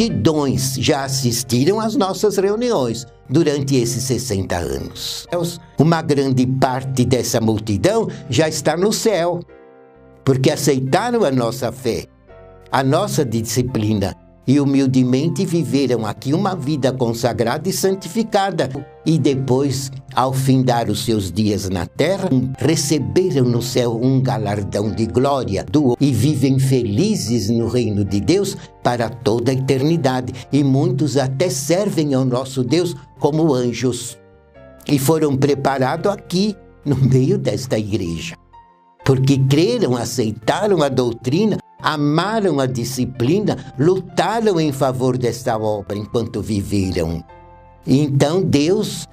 multidões já assistiram às nossas reuniões durante esses 60 anos. Uma grande parte dessa multidão já está no céu, porque aceitaram a nossa fé, a nossa disciplina, e humildemente viveram aqui uma vida consagrada e santificada. E depois, ao findar os seus dias na terra, receberam no céu um galardão de glória e vivem felizes no reino de Deus para toda a eternidade. E muitos até servem ao nosso Deus como anjos. E foram preparados aqui, no meio desta igreja. Porque creram, aceitaram a doutrina, amaram a disciplina, lutaram em favor desta obra enquanto viveram. Então Deus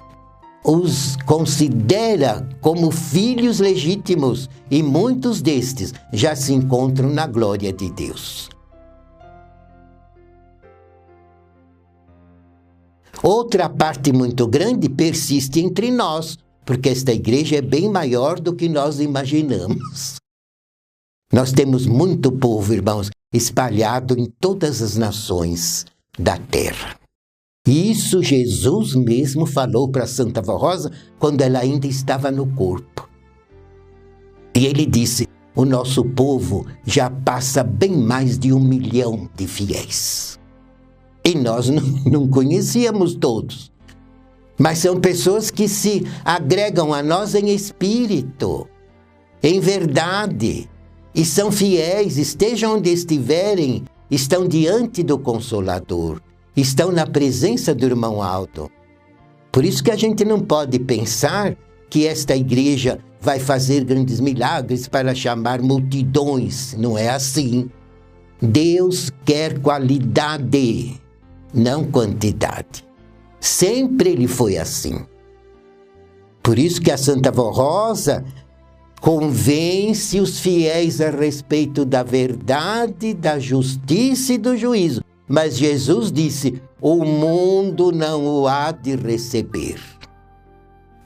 os considera como filhos legítimos e muitos destes já se encontram na glória de Deus. Outra parte muito grande persiste entre nós, porque esta igreja é bem maior do que nós imaginamos. Nós temos muito povo, irmãos, espalhado em todas as nações da terra. E isso Jesus mesmo falou para Santa Vó Rosa quando ela ainda estava no corpo. E ele disse, o nosso povo já passa bem mais de 1 milhão de fiéis. E nós não conhecíamos todos. Mas são pessoas que se agregam a nós em espírito, em verdade. E são fiéis, estejam onde estiverem, estão diante do Consolador, estão na presença do irmão Aldo. Por isso que a gente não pode pensar que esta igreja vai fazer grandes milagres para chamar multidões. Não é assim. Deus quer qualidade, não quantidade. Sempre ele foi assim. Por isso que a Santa Vó Rosa convence os fiéis a respeito da verdade, da justiça e do juízo. Mas Jesus disse, o mundo não o há de receber,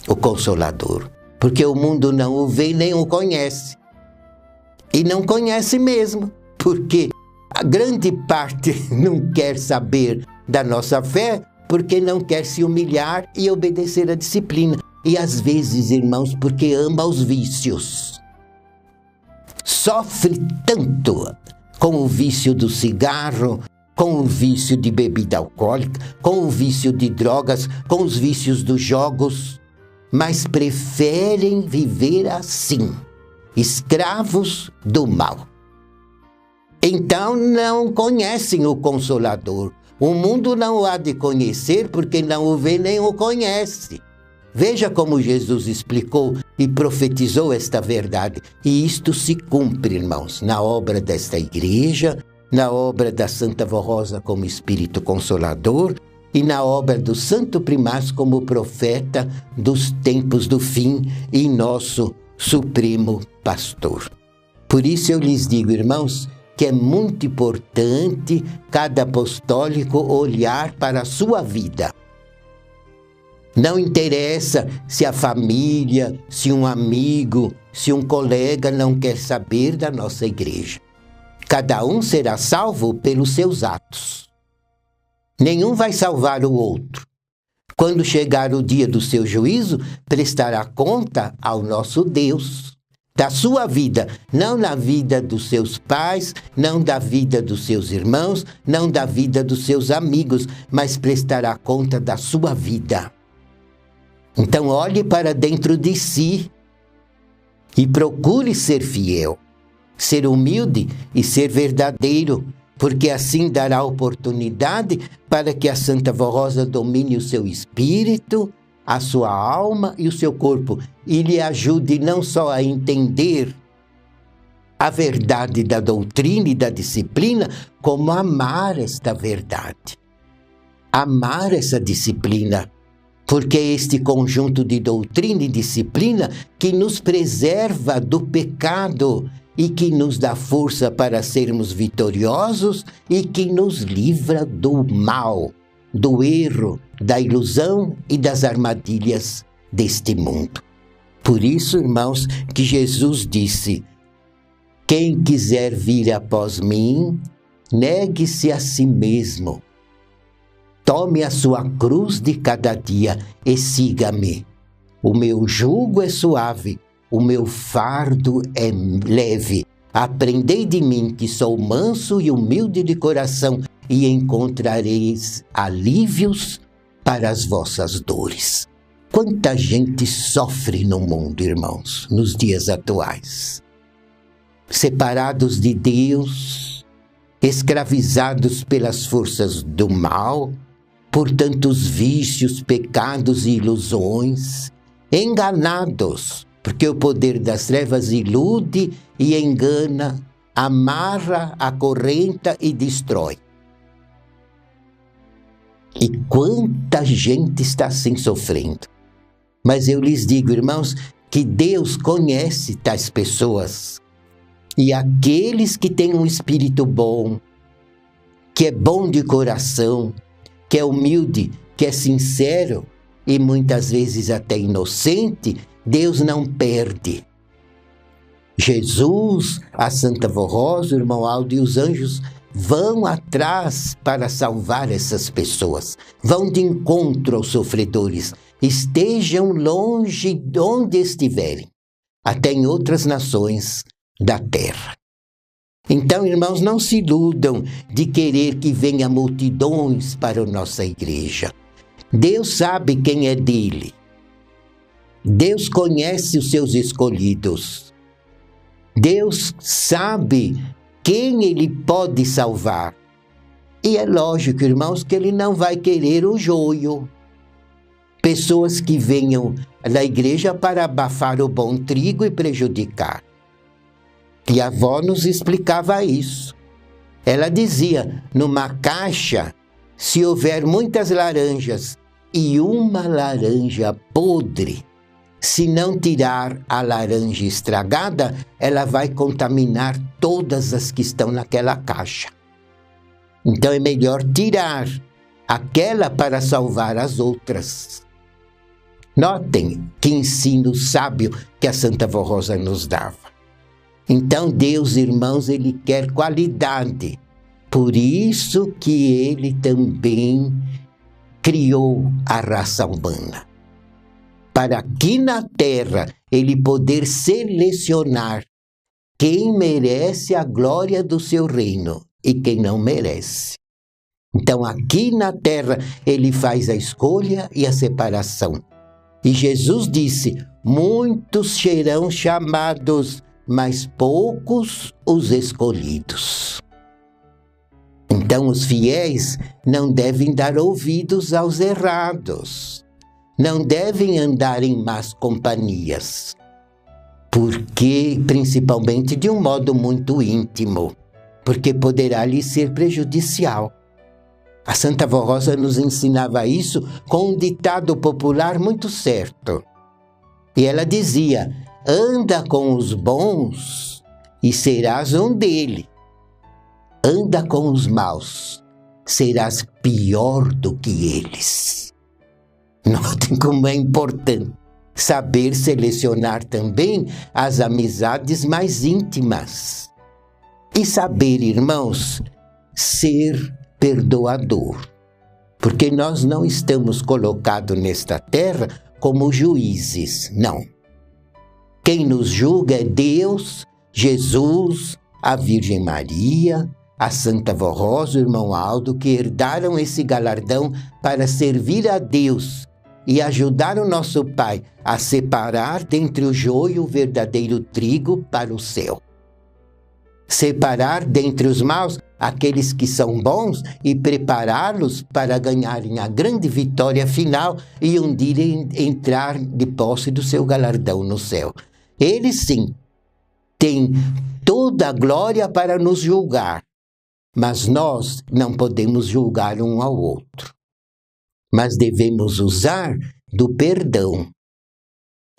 o Consolador, porque o mundo não o vê nem o conhece. E não conhece mesmo, porque a grande parte não quer saber da nossa fé, porque não quer se humilhar e obedecer à disciplina. E às vezes, irmãos, porque ama os vícios. Sofre tanto com o vício do cigarro, com o vício de bebida alcoólica, com o vício de drogas, com os vícios dos jogos, mas preferem viver assim, escravos do mal. Então não conhecem o Consolador. O mundo não o há de conhecer porque não o vê nem o conhece. Veja como Jesus explicou e profetizou esta verdade. E isto se cumpre, irmãos, na obra desta igreja, na obra da Santa Vó Rosa como Espírito Consolador e na obra do Santo Primaz como profeta dos tempos do fim e nosso Supremo Pastor. Por isso eu lhes digo, irmãos, que é muito importante cada apostólico olhar para a sua vida. Não interessa se a família, se um amigo, se um colega não quer saber da nossa igreja. Cada um será salvo pelos seus atos. Nenhum vai salvar o outro. Quando chegar o dia do seu juízo, prestará conta ao nosso Deus. Da sua vida, não na vida dos seus pais, não da vida dos seus irmãos, não da vida dos seus amigos, mas prestará conta da sua vida. Então olhe para dentro de si e procure ser fiel, ser humilde e ser verdadeiro, porque assim dará oportunidade para que a Santa Vó Rosa domine o seu espírito, a sua alma e o seu corpo e lhe ajude não só a entender a verdade da doutrina e da disciplina, como a amar esta verdade, amar essa disciplina. Porque é este conjunto de doutrina e disciplina que nos preserva do pecado e que nos dá força para sermos vitoriosos e que nos livra do mal, do erro, da ilusão e das armadilhas deste mundo. Por isso, irmãos, que Jesus disse, quem quiser vir após mim, negue-se a si mesmo, Tome a sua cruz de cada dia e siga-me. O meu jugo é suave, o meu fardo é leve. Aprendei de mim, que sou manso e humilde de coração, e encontrareis alívios para as vossas dores. Quanta gente sofre no mundo, irmãos, nos dias atuais. Separados de Deus, escravizados pelas forças do mal, por tantos vícios, pecados e ilusões, enganados, porque o poder das trevas ilude e engana, amarra, acorrenta e destrói. E quanta gente está assim sofrendo. Mas eu lhes digo, irmãos, que Deus conhece tais pessoas. E aqueles que têm um espírito bom, que é bom de coração, que é humilde, que é sincero e muitas vezes até inocente, Deus não perde. Jesus, a Santa Vó Rosa, o irmão Aldo e os anjos vão atrás para salvar essas pessoas. Vão de encontro aos sofredores, estejam longe de onde estiverem, até em outras nações da terra. Então, irmãos, não se iludam de querer que venha multidões para a nossa igreja. Deus sabe quem é dele. Deus conhece os seus escolhidos. Deus sabe quem ele pode salvar. E é lógico, irmãos, que ele não vai querer o joio. Pessoas que venham na igreja para abafar o bom trigo e prejudicar. E a avó nos explicava isso. Ela dizia, numa caixa, se houver muitas laranjas e uma laranja podre, se não tirar a laranja estragada, ela vai contaminar todas as que estão naquela caixa. Então é melhor tirar aquela para salvar as outras. Notem que ensino sábio que a Santa Vó Rosa nos dava. Então Deus, irmãos, ele quer qualidade. Por isso que ele também criou a raça humana. Para aqui na terra ele poder selecionar quem merece a glória do seu reino e quem não merece. Então aqui na terra ele faz a escolha e a separação. E Jesus disse, muitos serão chamados, mas poucos os escolhidos. Então os fiéis não devem dar ouvidos aos errados, não devem andar em más companhias, porque, principalmente de um modo muito íntimo, porque poderá lhe ser prejudicial. A Santa Vó Rosa nos ensinava isso com um ditado popular muito certo. E ela dizia, anda com os bons e serás um dele. Anda com os maus, serás pior do que eles. Notem como é importante saber selecionar também as amizades mais íntimas. E saber, irmãos, ser perdoador. Porque nós não estamos colocados nesta terra como juízes, não. Quem nos julga é Deus, Jesus, a Virgem Maria, a Santa Vó Rosa, o irmão Aldo, que herdaram esse galardão para servir a Deus e ajudar o nosso Pai a separar dentre o joio o verdadeiro trigo para o céu. Separar dentre os maus aqueles que são bons e prepará-los para ganharem a grande vitória final e um dia entrar de posse do seu galardão no céu. Eles sim têm toda a glória para nos julgar, mas nós não podemos julgar um ao outro. Mas devemos usar do perdão.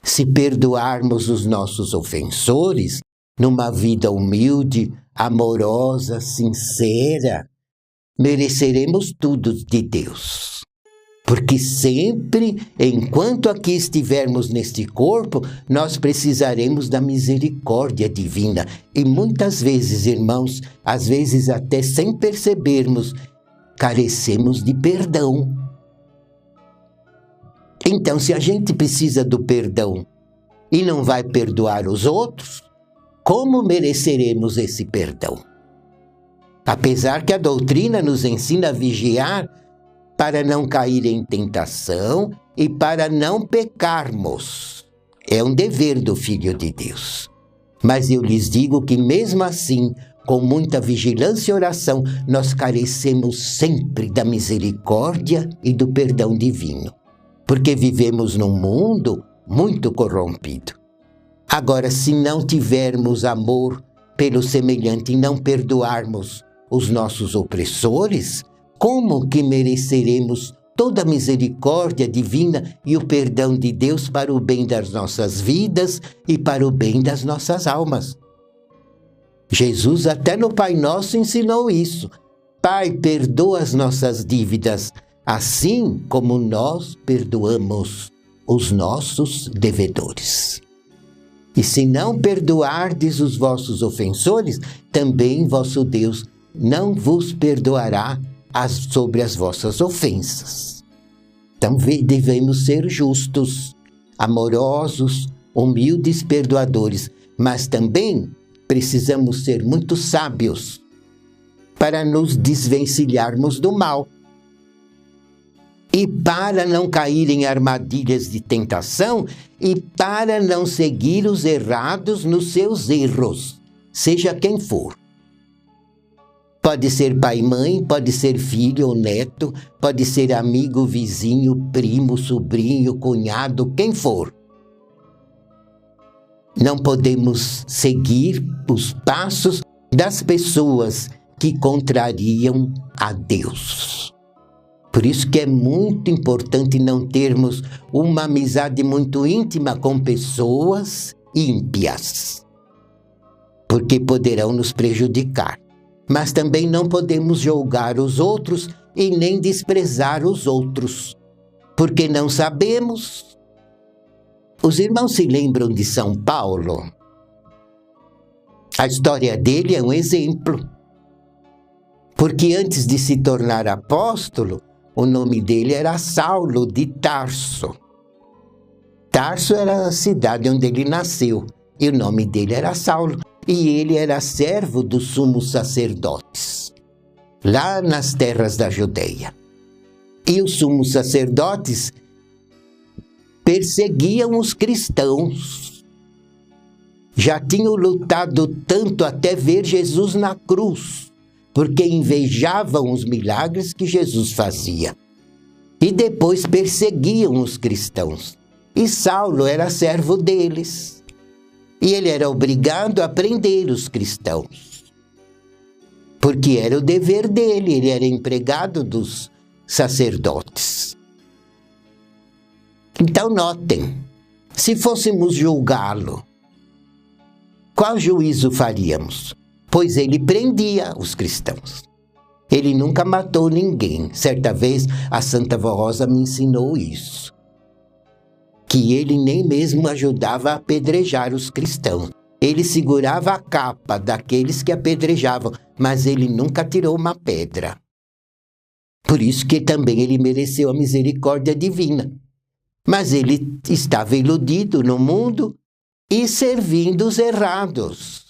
Se perdoarmos os nossos ofensores, numa vida humilde, amorosa, sincera, mereceremos tudo de Deus. Porque sempre, enquanto aqui estivermos neste corpo, nós precisaremos da misericórdia divina. E muitas vezes, irmãos, às vezes até sem percebermos, carecemos de perdão. Então, se a gente precisa do perdão e não vai perdoar os outros, como mereceremos esse perdão? Apesar que a doutrina nos ensina a vigiar para não cair em tentação e para não pecarmos. É um dever do Filho de Deus. Mas eu lhes digo que mesmo assim, com muita vigilância e oração, nós carecemos sempre da misericórdia e do perdão divino. Porque vivemos num mundo muito corrompido. Agora, se não tivermos amor pelo semelhante e não perdoarmos os nossos opressores, como que mereceremos toda a misericórdia divina e o perdão de Deus para o bem das nossas vidas e para o bem das nossas almas? Jesus até no Pai Nosso ensinou isso. Pai, perdoa as nossas dívidas, assim como nós perdoamos os nossos devedores. E se não perdoardes os vossos ofensores, também vosso Deus não vos perdoará sobre as vossas ofensas. Então devemos ser justos, amorosos, humildes, perdoadores, mas também precisamos ser muito sábios para nos desvencilharmos do mal. E para não cair em armadilhas de tentação e para não seguir os errados nos seus erros, seja quem for. Pode ser pai e mãe, pode ser filho ou neto, pode ser amigo, vizinho, primo, sobrinho, cunhado, quem for. Não podemos seguir os passos das pessoas que contrariam a Deus. Por isso que é muito importante não termos uma amizade muito íntima com pessoas ímpias, porque poderão nos prejudicar. Mas também não podemos julgar os outros e nem desprezar os outros, porque não sabemos. Os irmãos se lembram de São Paulo? A história dele é um exemplo, porque antes de se tornar apóstolo, o nome dele era Saulo de Tarso. Tarso era a cidade onde ele nasceu, e o nome dele era Saulo. E ele era servo dos sumos sacerdotes, lá nas terras da Judeia. E os sumos sacerdotes perseguiam os cristãos. Já tinham lutado tanto até ver Jesus na cruz, porque invejavam os milagres que Jesus fazia. E depois perseguiam os cristãos. E Saulo era servo deles. E ele era obrigado a prender os cristãos, porque era o dever dele, ele era empregado dos sacerdotes. Então notem, se fôssemos julgá-lo, qual juízo faríamos? Pois ele prendia os cristãos. Ele nunca matou ninguém. Certa vez a Santa Vó Rosa me ensinou isso, que ele nem mesmo ajudava a apedrejar os cristãos. Ele segurava a capa daqueles que apedrejavam, mas ele nunca tirou uma pedra. Por isso que também ele mereceu a misericórdia divina. Mas ele estava iludido no mundo e servindo os errados.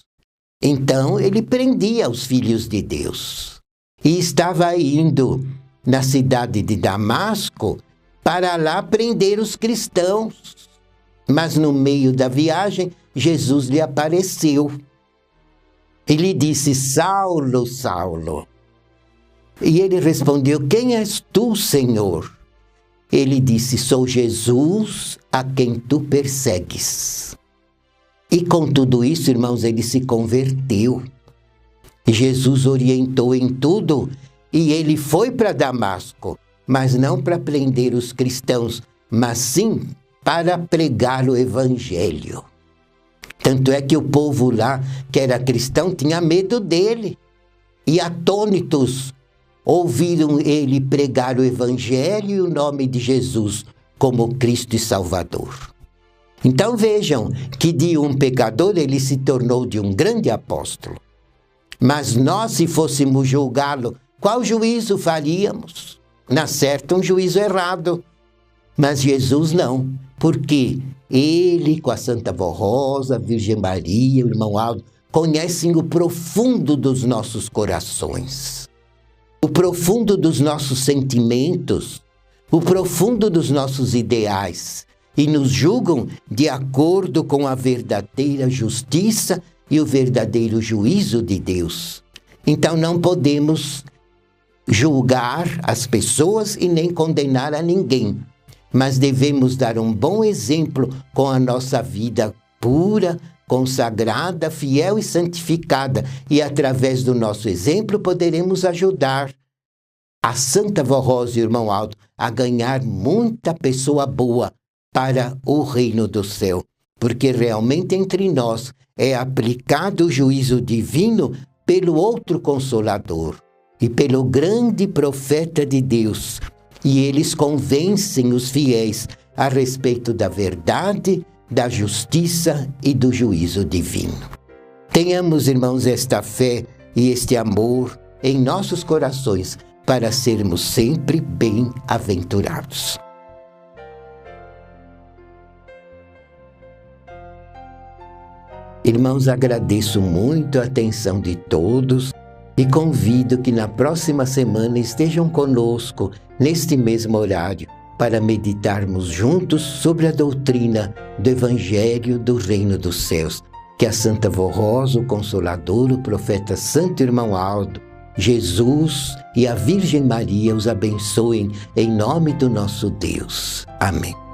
Então ele prendia os filhos de Deus. E estava indo na cidade de Damasco para lá prender os cristãos. Mas no meio da viagem, Jesus lhe apareceu. Ele disse: Saulo, Saulo. E ele respondeu: quem és tu, Senhor? Ele disse: sou Jesus a quem tu persegues. E com tudo isso, irmãos, ele se converteu. Jesus orientou em tudo e ele foi para Damasco, mas não para prender os cristãos, mas sim para pregar o evangelho. Tanto é que o povo lá, que era cristão, tinha medo dele. E atônitos ouviram ele pregar o evangelho e o nome de Jesus como Cristo e Salvador. Então vejam que de um pecador ele se tornou de um grande apóstolo. Mas nós, se fôssemos julgá-lo qual juízo faríamos? Na certa, um juízo errado. Mas Jesus não, porque ele, com a Santa Vó Rosa, a Virgem Maria, o irmão Aldo, conhecem o profundo dos nossos corações, o profundo dos nossos sentimentos, o profundo dos nossos ideais, e nos julgam de acordo com a verdadeira justiça e o verdadeiro juízo de Deus. Então não podemos julgar as pessoas e nem condenar a ninguém, mas devemos dar um bom exemplo com a nossa vida pura, consagrada, fiel e santificada, e através do nosso exemplo poderemos ajudar a Santa Vó Rosa e o irmão Aldo a ganhar muita pessoa boa para o reino do céu, porque realmente entre nós é aplicado o juízo divino pelo outro Consolador e pelo grande profeta de Deus, e eles convencem os fiéis a respeito da verdade, da justiça e do juízo divino. Tenhamos, irmãos, esta fé e este amor em nossos corações para sermos sempre bem-aventurados. Irmãos, agradeço muito a atenção de todos e convido que na próxima semana estejam conosco neste mesmo horário para meditarmos juntos sobre a doutrina do Evangelho do Reino dos Céus. Que a Santa Vó Rosa, o Consolador, o profeta Santo Irmão Aldo, Jesus e a Virgem Maria os abençoem em nome do nosso Deus. Amém.